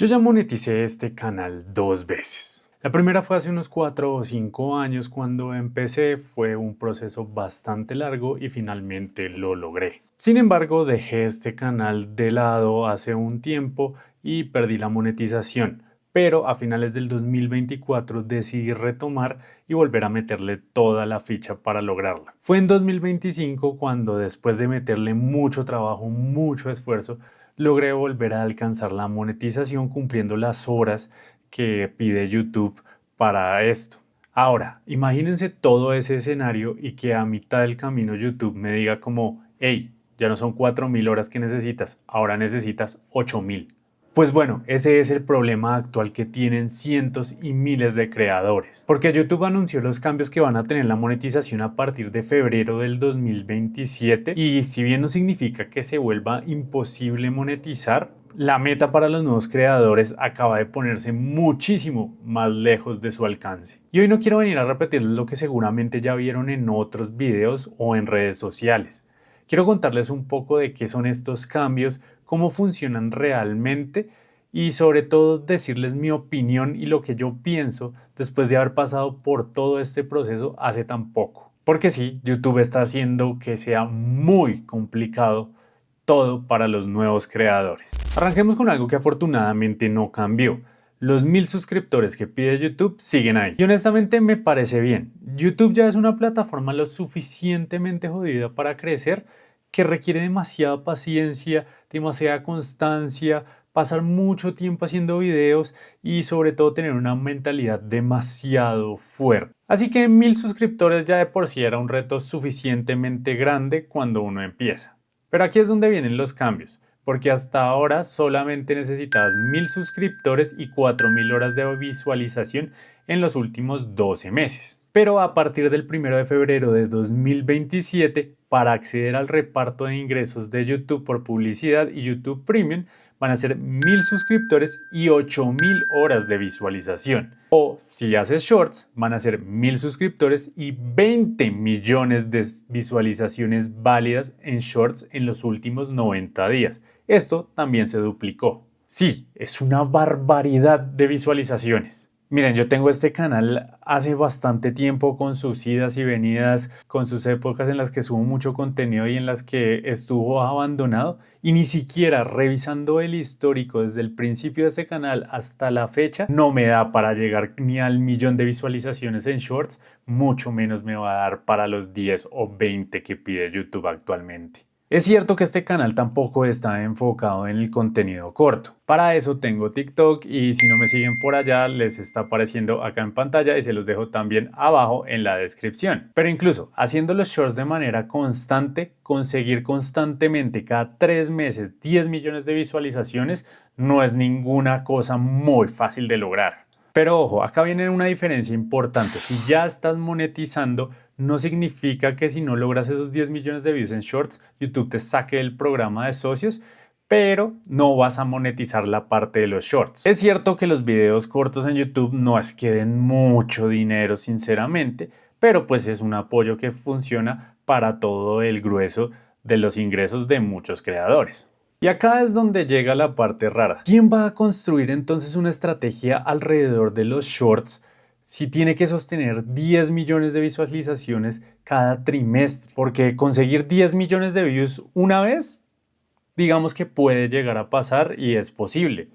Yo ya moneticé este canal 2 veces. La primera fue hace unos 4 o 5 años cuando empecé, fue un proceso bastante largo y finalmente lo logré. Sin embargo, dejé este canal de lado hace un tiempo y perdí la monetización, pero a finales del 2024 decidí retomar y volver a meterle toda la ficha para lograrla. Fue en 2025 cuando, después de meterle mucho trabajo, mucho esfuerzo, logré volver a alcanzar la monetización cumpliendo las horas que pide YouTube para esto. Ahora, imagínense todo ese escenario y que a mitad del camino YouTube me diga como, hey, ya no son 4.000 horas que necesitas, ahora necesitas 8.000. Pues bueno, ese es el problema actual que tienen cientos y miles de creadores. Porque YouTube anunció los cambios que van a tener la monetización a partir de febrero del 2027 y si bien no significa que se vuelva imposible monetizar, la meta para los nuevos creadores acaba de ponerse muchísimo más lejos de su alcance. Y hoy no quiero venir a repetirles lo que seguramente ya vieron en otros videos o en redes sociales. Quiero contarles un poco de qué son estos cambios, cómo funcionan realmente y sobre todo decirles mi opinión y lo que yo pienso después de haber pasado por todo este proceso hace tan poco. Porque sí, YouTube está haciendo que sea muy complicado todo para los nuevos creadores. Arranquemos con algo que afortunadamente no cambió. Los 1000 suscriptores que pide YouTube siguen ahí. Y honestamente me parece bien. YouTube ya es una plataforma lo suficientemente jodida para crecer que requiere demasiada paciencia, demasiada constancia, pasar mucho tiempo haciendo videos y sobre todo tener una mentalidad demasiado fuerte. Así que 1000 suscriptores ya de por sí era un reto suficientemente grande cuando uno empieza. Pero aquí es donde vienen los cambios, porque hasta ahora solamente necesitabas 1000 suscriptores y 4000 horas de visualización en los últimos 12 meses. Pero a partir del 1 de febrero de 2027, para acceder al reparto de ingresos de YouTube por publicidad y YouTube Premium, van a ser 1000 suscriptores y 8000 horas de visualización. O si haces shorts, van a ser 1000 suscriptores y 20 millones de visualizaciones válidas en shorts en los últimos 90 días. Esto también se duplicó. Sí, es una barbaridad de visualizaciones. Miren, yo tengo este canal hace bastante tiempo con sus idas y venidas, con sus épocas en las que subo mucho contenido y en las que estuvo abandonado y ni siquiera revisando el histórico desde el principio de este canal hasta la fecha no me da para llegar ni al 1.000.000 de visualizaciones en shorts, mucho menos me va a dar para los 10 o 20 que pide YouTube actualmente. Es cierto que este canal tampoco está enfocado en el contenido corto. Para eso tengo TikTok y si no me siguen por allá les está apareciendo acá en pantalla y se los dejo también abajo en la descripción. Pero incluso haciendo los shorts de manera constante, conseguir constantemente cada 3 meses 10 millones de visualizaciones no es ninguna cosa muy fácil de lograr. Pero ojo, acá viene una diferencia importante. Si ya estás monetizando, no significa que si no logras esos 10 millones de views en shorts, YouTube te saque del programa de socios, pero no vas a monetizar la parte de los shorts. Es cierto que los videos cortos en YouTube no es que den mucho dinero, sinceramente, pero pues es un apoyo que funciona para todo el grueso de los ingresos de muchos creadores. Y acá es donde llega la parte rara. ¿Quién va a construir entonces una estrategia alrededor de los shorts si tiene que sostener 10 millones de visualizaciones cada trimestre? Porque conseguir 10 millones de views una vez, digamos que puede llegar a pasar y es posible.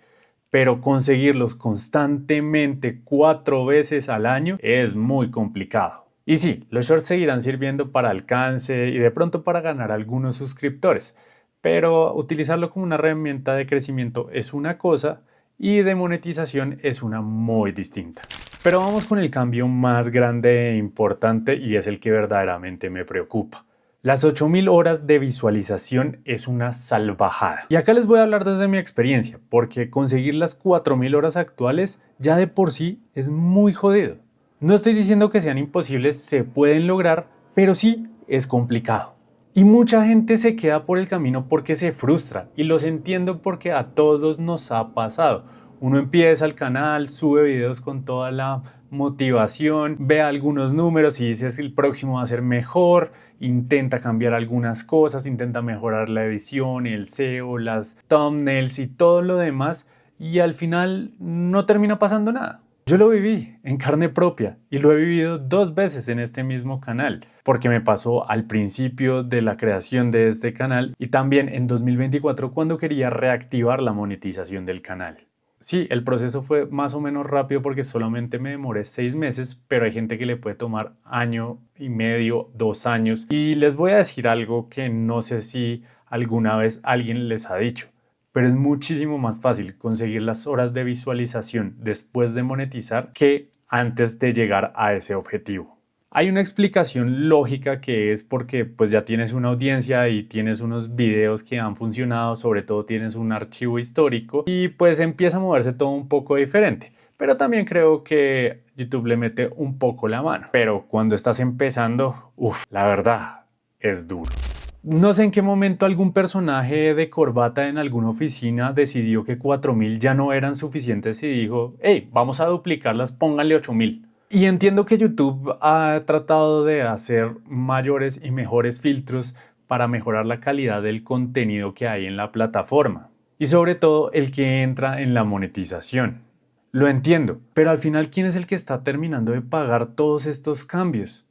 Pero conseguirlos constantemente 4 veces al año es muy complicado. Y sí, los shorts seguirán sirviendo para alcance y de pronto para ganar algunos suscriptores, pero utilizarlo como una herramienta de crecimiento es una cosa y de monetización es una muy distinta. Pero vamos con el cambio más grande e importante y es el que verdaderamente me preocupa. Las 8000 horas de visualización es una salvajada. Y acá les voy a hablar desde mi experiencia, porque conseguir las 4000 horas actuales ya de por sí es muy jodido. No estoy diciendo que sean imposibles, se pueden lograr, pero sí es complicado. Y mucha gente se queda por el camino porque se frustra, y los entiendo porque a todos nos ha pasado. Uno empieza el canal, sube videos con toda la motivación, ve algunos números y dices el próximo va a ser mejor, intenta cambiar algunas cosas, intenta mejorar la edición, el SEO, las thumbnails y todo lo demás. y al final no termina pasando nada. Yo lo viví en carne propia y lo he vivido 2 veces en este mismo canal, porque me pasó al principio de la creación de este canal y también en 2024 cuando quería reactivar la monetización del canal. Sí, el proceso fue más o menos rápido porque solamente me demoré 6 meses, pero hay gente que le puede tomar año y medio, 2 años. Y les voy a decir algo que no sé si alguna vez alguien les ha dicho, pero es muchísimo más fácil conseguir las horas de visualización después de monetizar que antes de llegar a ese objetivo. Hay una explicación lógica que es porque pues ya tienes una audiencia y tienes unos videos que han funcionado, sobre todo tienes un archivo histórico y pues empieza a moverse todo un poco diferente. Pero también creo que YouTube le mete un poco la mano. Pero cuando estás empezando, la verdad es duro. No sé en qué momento algún personaje de corbata en alguna oficina decidió que 4.000 ya no eran suficientes y dijo, hey, vamos a duplicarlas, pónganle 8.000. Y entiendo que YouTube ha tratado de hacer mayores y mejores filtros para mejorar la calidad del contenido que hay en la plataforma. Y sobre todo el que entra en la monetización. Lo entiendo, pero al final, ¿quién es el que está terminando de pagar todos estos cambios?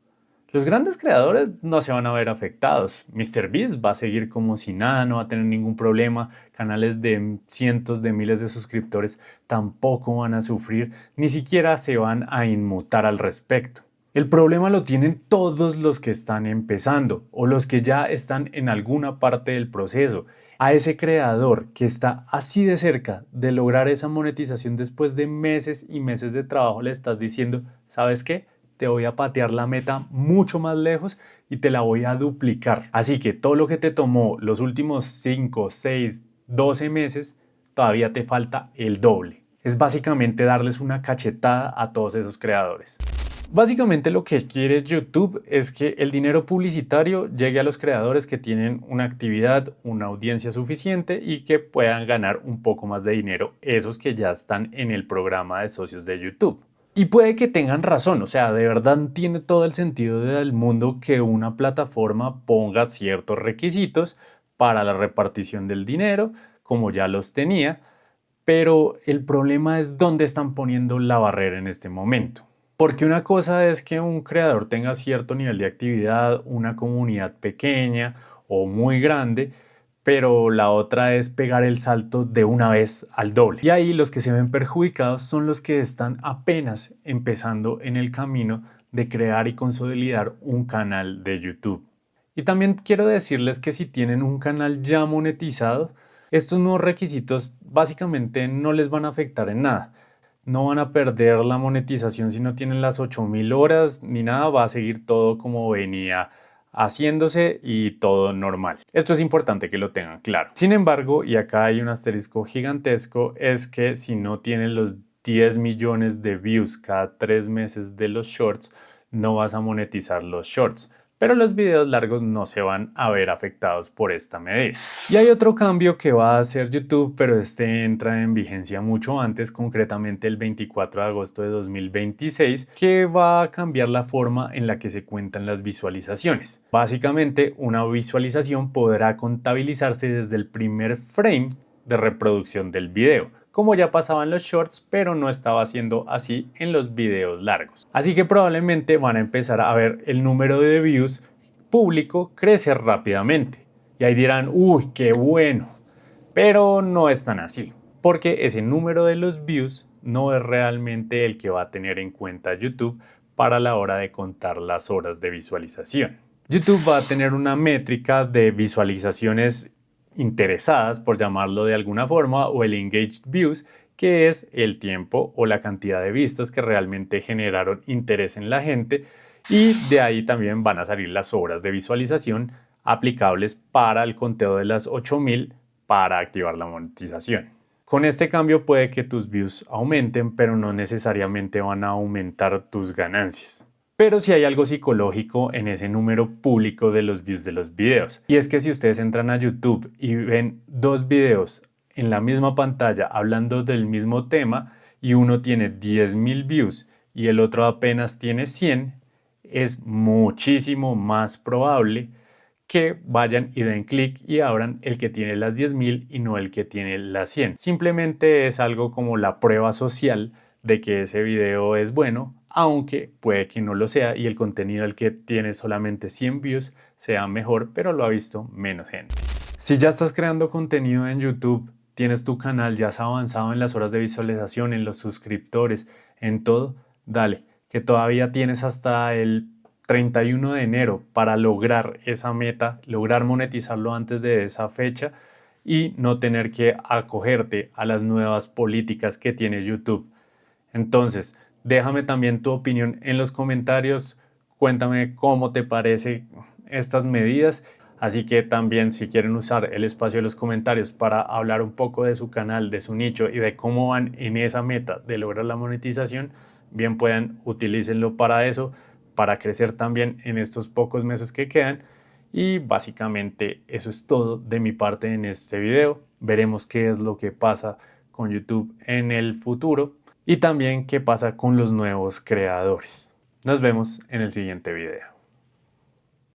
Los grandes creadores no se van a ver afectados. MrBeast va a seguir como si nada, no va a tener ningún problema. Canales de cientos de miles de suscriptores tampoco van a sufrir, ni siquiera se van a inmutar al respecto. El problema lo tienen todos los que están empezando o los que ya están en alguna parte del proceso. A ese creador que está así de cerca de lograr esa monetización después de meses y meses de trabajo le estás diciendo, ¿sabes qué? Te voy a patear la meta mucho más lejos y te la voy a duplicar. Así que todo lo que te tomó los últimos 5, 6, 12 meses, todavía te falta el doble. Es básicamente darles una cachetada a todos esos creadores. Básicamente lo que quiere YouTube es que el dinero publicitario llegue a los creadores que tienen una actividad, una audiencia suficiente y que puedan ganar un poco más de dinero esos que ya están en el programa de socios de YouTube. Y puede que tengan razón, o sea, de verdad tiene todo el sentido del mundo que una plataforma ponga ciertos requisitos para la repartición del dinero, como ya los tenía, pero el problema es dónde están poniendo la barrera en este momento. Porque una cosa es que un creador tenga cierto nivel de actividad, una comunidad pequeña o muy grande, pero la otra es pegar el salto de una vez al doble. Y ahí los que se ven perjudicados son los que están apenas empezando en el camino de crear y consolidar un canal de YouTube. Y también quiero decirles que si tienen un canal ya monetizado, estos nuevos requisitos básicamente no les van a afectar en nada. No van a perder la monetización si no tienen las 8.000 horas ni nada, va a seguir todo como venía haciéndose y todo normal. Esto es importante que lo tengan claro. Sin embargo, y acá hay un asterisco gigantesco, es que si no tienen los 10 millones de views cada 3 meses de los shorts, no vas a monetizar los shorts. Pero los videos largos no se van a ver afectados por esta medida. Y hay otro cambio que va a hacer YouTube, pero este entra en vigencia mucho antes, concretamente el 24 de agosto de 2026, que va a cambiar la forma en la que se cuentan las visualizaciones. Básicamente, una visualización podrá contabilizarse desde el primer frame de reproducción del video, como ya pasaba en los shorts, pero no estaba siendo así en los videos largos. Así que probablemente van a empezar a ver el número de views público crecer rápidamente. Y ahí dirán, uy, qué bueno. Pero no es tan así, porque ese número de los views no es realmente el que va a tener en cuenta YouTube para la hora de contar las horas de visualización. YouTube va a tener una métrica de visualizaciones interesadas, por llamarlo de alguna forma, o el engaged views, que es el tiempo o la cantidad de vistas que realmente generaron interés en la gente, y de ahí también van a salir las horas de visualización aplicables para el conteo de las 8.000 para activar la monetización. Con este cambio puede que tus views aumenten, pero no necesariamente van a aumentar tus ganancias. Pero sí hay algo psicológico en ese número público de los views de los videos. Y es que si ustedes entran a YouTube y ven 2 videos en la misma pantalla hablando del mismo tema y uno tiene 10.000 views y el otro apenas tiene 100, es muchísimo más probable que vayan y den clic y abran el que tiene las 10.000 y no el que tiene las 100. Simplemente es algo como la prueba social de que ese video es bueno, aunque puede que no lo sea y el contenido del que tiene solamente 100 views sea mejor, pero lo ha visto menos gente. Si ya estás creando contenido en YouTube, tienes tu canal, ya has avanzado en las horas de visualización, en los suscriptores, en todo, dale, que todavía tienes hasta el 31 de enero para lograr esa meta, lograr monetizarlo antes de esa fecha y no tener que acogerte a las nuevas políticas que tiene YouTube. Entonces, déjame también tu opinión en los comentarios, cuéntame cómo te parece estas medidas. Así que también si quieren usar el espacio de los comentarios para hablar un poco de su canal, de su nicho y de cómo van en esa meta de lograr la monetización, bien puedan utilícenlo para eso, para crecer también en estos pocos meses que quedan. Y básicamente eso es todo de mi parte en este video. Veremos qué es lo que pasa con YouTube en el futuro y también qué pasa con los nuevos creadores. Nos vemos en el siguiente video.